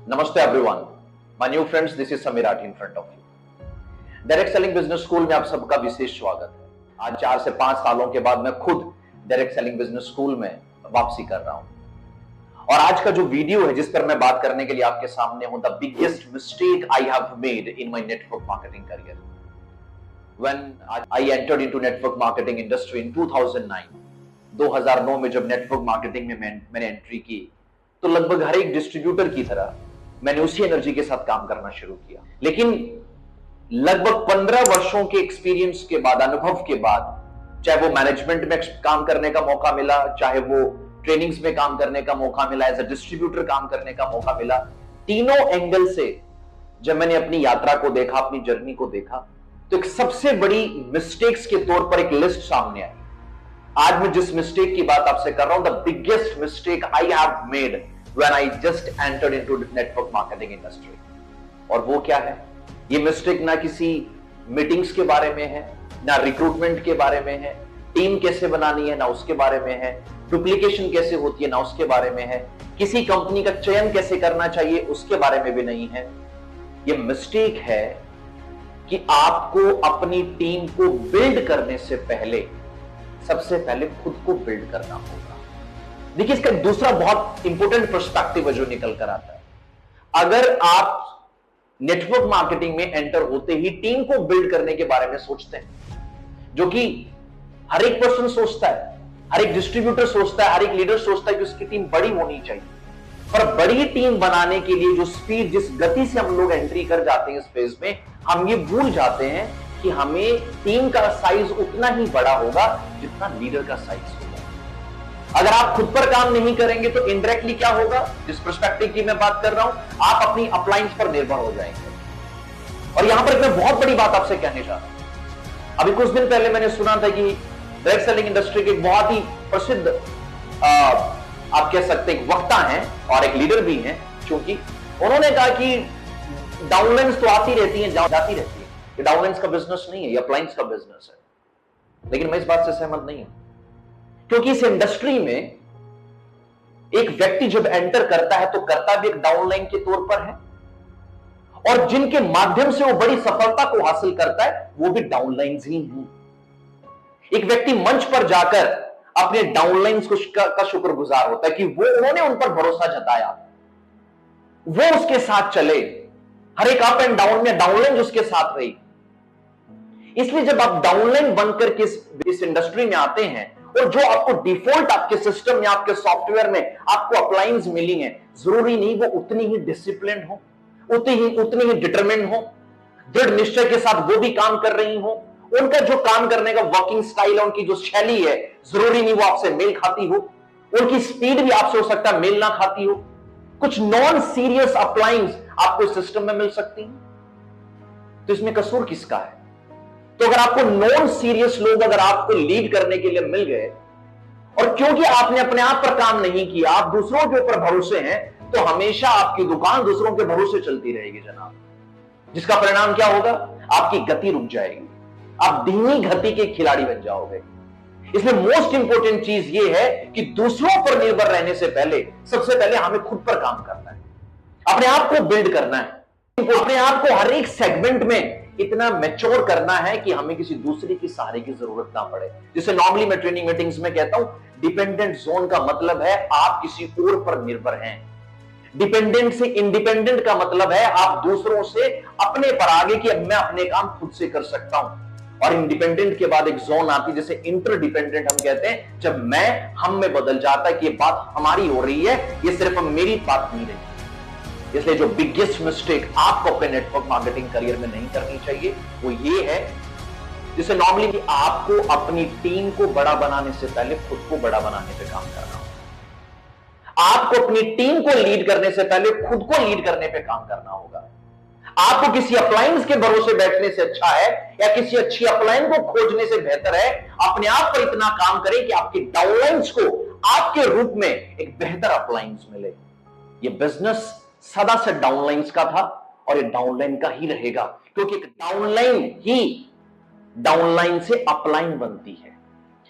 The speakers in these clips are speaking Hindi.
नमस्ते everyone, my new friends, this is Sameer आठ in front of you. Direct selling business school में आप सबका विशेष स्वागत है। आज 4 से 5 सालों के बाद मैं खुद डायरेक्ट सेलिंग बिजनेस स्कूल में वापसी कर रहा हूं और आज का जो वीडियो है जिस पर मैं बात करने के लिए आपके सामने हूं, the biggest mistake I have made in my network marketing career. When I entered into network marketing industry in 2009 में जब नेटवर्क मार्केटिंग में मैंने एंट्री की तो लगभग हर एक डिस्ट्रीब्यूटर की तरह मैंने उसी एनर्जी के साथ काम करना शुरू किया। लेकिन लगभग 15 वर्षों के एक्सपीरियंस के बाद, अनुभव के बाद, चाहे वो मैनेजमेंट में काम करने का मौका मिला, चाहे वो ट्रेनिंग्स में काम करने का मौका मिला, एज अ डिस्ट्रीब्यूटर काम करने का मौका मिला, तीनों एंगल से जब मैंने अपनी यात्रा को देखा, अपनी जर्नी को देखा, तो एक सबसे बड़ी मिस्टेक्स के तौर पर एक लिस्ट सामने आई। आज मैं जिस मिस्टेक की बात आपसे कर रहा हूं, the biggest mistake I have made when I just entered into network marketing industry। और वो क्या है? ये मिस्टेक ना किसी मीटिंग्स के बारे में है, ना रिक्रूटमेंट के बारे में है, टीम कैसे बनानी है ना उसके बारे में है, डुप्लीकेशन कैसे होती है ना उसके बारे में है, किसी कंपनी का चयन कैसे करना चाहिए उसके बारे में भी नहीं है। ये मिस्टेक है कि आपको अपनी टीम को बिल्ड करने से पहले सबसे पहले खुद को बिल्ड करना होगा। देखिए, इसका दूसरा बहुत इंपॉर्टेंट पर्सपेक्टिव है जो निकल कर आता है। अगर आप नेटवर्क मार्केटिंग में एंटर होते ही टीम को बिल्ड करने के बारे में सोचते हैं, जो कि हर एक पर्सन सोचता है, हर एक डिस्ट्रीब्यूटर सोचता है, हर एक लीडर सोचता है कि उसकी टीम बड़ी होनी चाहिए, पर बड़ी टीम बनाने के लिए जो स्पीड, जिस गति से हम लोग एंट्री कर जाते हैं इस फेज में, हम ये भूल जाते हैं कि हमें टीम का साइज उतना ही बड़ा होगा जितना लीडर का साइज होगा। अगर आप खुद पर काम नहीं करेंगे तो इनडायरेक्टली क्या होगा, जिस पर्सपेक्टिव की मैं बात कर रहा हूं, आप अपनी अपलाइंस पर निर्भर हो जाएंगे। और यहां पर मैं बहुत बड़ी बात आपसे कहने जा रहा हूं। अभी कुछ दिन पहले मैंने सुना था कि डायरेक्ट सेलिंग इंडस्ट्री के बहुत ही प्रसिद्ध आप कह सकते हैं वक्ता हैं और एक लीडर भी हैं, क्योंकि उन्होंने कहा कि डाउनलाइंस तो आती रहती है, जाती रहती है, ये डाउनलाइंस का बिजनेस नहीं है, ये अपलाइंस का बिजनेस है। लेकिन मैं इस बात से सहमत नहीं हूं, क्योंकि इस इंडस्ट्री में एक व्यक्ति जब एंटर करता है तो करता भी एक डाउनलाइन के तौर पर है, और जिनके माध्यम से वो बड़ी सफलता को हासिल करता है वो भी डाउनलाइंस ही हैं। एक व्यक्ति मंच पर जाकर अपने डाउनलाइंस का शुक्रगुजार होता है कि वो उन्होंने उन पर भरोसा जताया, वो उसके साथ चले, हर एक अप एंड डाउन में डाउनलाइन उसके साथ रही। इसलिए जब आप डाउनलाइन बनकर के इस इंडस्ट्री में आते हैं और जो आपको डिफॉल्ट आपके सिस्टम या आपके सॉफ्टवेयर में आपको अप्लायंस मिली हैं, जरूरी नहीं वो उतनी ही डिसिप्लिन हो, उतनी ही डिटरमिन्ड हो, दृढ़ निश्चय के साथ वो भी काम कर रही हो। उनका जो काम करने का वर्किंग स्टाइल है, उनकी जो शैली है, जरूरी नहीं वो आपसे मेल खाती हो, उनकी स्पीड भी आपसे हो सकता है मेल ना खाती हो। कुछ नॉन सीरियस अप्लायंस आपको सिस्टम में मिल सकती हैं, तो इसमें कसूर किसका है? तो अगर आपको नॉन सीरियस लोग अगर आपको लीड करने के लिए मिल गए, और क्योंकि आपने अपने आप पर काम नहीं किया, आप दूसरों के ऊपर भरोसे हैं, तो हमेशा आपकी दुकान दूसरों के भरोसे चलती रहेगी जनाब। जिसका परिणाम क्या होगा? आपकी गति रुक जाएगी, आप धीमी गति के खिलाड़ी बन जाओगे। इसलिए मोस्ट इंपोर्टेंट चीज यह है कि दूसरों पर निर्भर रहने से पहले सबसे पहले हमें खुद पर काम करना है, अपने आप को बिल्ड करना है, अपने आप को हर एक सेगमेंट में इतना मैच्योर करना है कि हमें किसी दूसरे के सहारे की जरूरत ना पड़े। जिसे नॉर्मली मैं ट्रेनिंग मीटिंग्स में कहता हूं, डिपेंडेंट जोन का मतलब है आप किसी और पर निर्भर हैं। डिपेंडेंट से इंडिपेंडेंट का मतलब है आप दूसरों से अपने पर आगे कि अब मैं अपने काम खुद से कर सकता हूं। और इंडिपेंडेंट के बाद एक जोन आती है जिसे इंटरडिपेंडेंट हम कहते हैं, जब मैं हम में बदल जाता है कि ये बात हमारी हो रही है, ये सिर्फ मेरी बात नहीं रही। इसलिए जो बिगेस्ट मिस्टेक आपको अपने नेटवर्क मार्केटिंग करियर में नहीं करनी चाहिए वो ये है, जिसे नॉर्मली आपको अपनी टीम को बड़ा बनाने से पहले खुद को बड़ा बनाने पे काम करना होगा। आपको अपनी टीम को लीड करने से पहले खुद को लीड करने पे काम करना होगा। आपको किसी अप्लायंस के भरोसे बैठने से अच्छा है, या किसी अच्छी अप्लायंस को खोजने से बेहतर है अपने आप पर इतना काम करें कि आपकी डाउनलाइंस को आपके रूप में एक बेहतर अप्लायंस मिले। यह बिजनेस सदा से डाउनलाइंस का था और ये डाउनलाइन का ही रहेगा, क्योंकि एक डाउनलाइन ही डाउनलाइन से अपलाइन बनती है।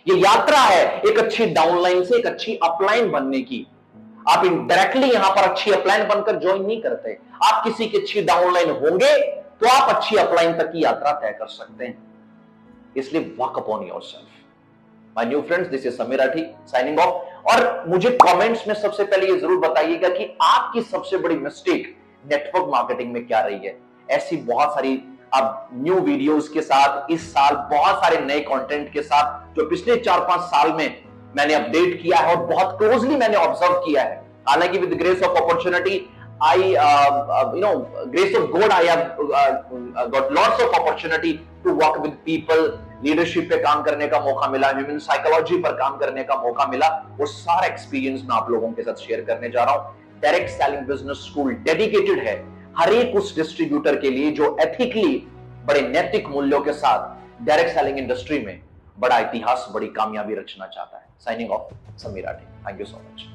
ये यात्रा है एक अच्छी डाउनलाइन से एक अच्छी अपलाइन बनने की। आप डायरेक्टली यहां पर अच्छी अपलाइन बनकर ज्वाइन नहीं करते, आप किसी के अच्छी डाउनलाइन होंगे तो आप अच्छी अपलाइन तक की यात्रा तय कर सकते हैं। इसलिए work upon yourself. My new friends, this is Sameer Rathi signing off. और मुझे कमेंट्स में सबसे पहले ये जरूर बताइएगा कि आपकी सबसे बड़ी मिस्टेक नेटवर्क मार्केटिंग में क्या रही है। ऐसी बहुत सारी अब न्यू वीडियोस के साथ इस साल बहुत सारे नए कंटेंट के साथ जो पिछले 4-5 साल में मैंने अपडेट किया है और बहुत क्लोजली मैंने ऑब्जर्व किया है। हालांकि with grace of opportunity I, grace of God, I have got lots of opportunity to work with people, leadership पे काम करने का मौका मिला, ह्यूमन साइकोलॉजी पर काम करने का मौका मिला। वो सारा एक्सपीरियंस मैं आप लोगों के साथ शेयर करने जा रहा हूँ। Direct selling business school dedicated है हर एक उस डिस्ट्रीब्यूटर के लिए जो एथिकली बड़े नैतिक मूल्यों के साथ डायरेक्ट सेलिंग इंडस्ट्री में बड़ा इतिहास, बड़ी कामयाबी रचना चाहता है। Signing off, Sameer Rathi. Thank you so much.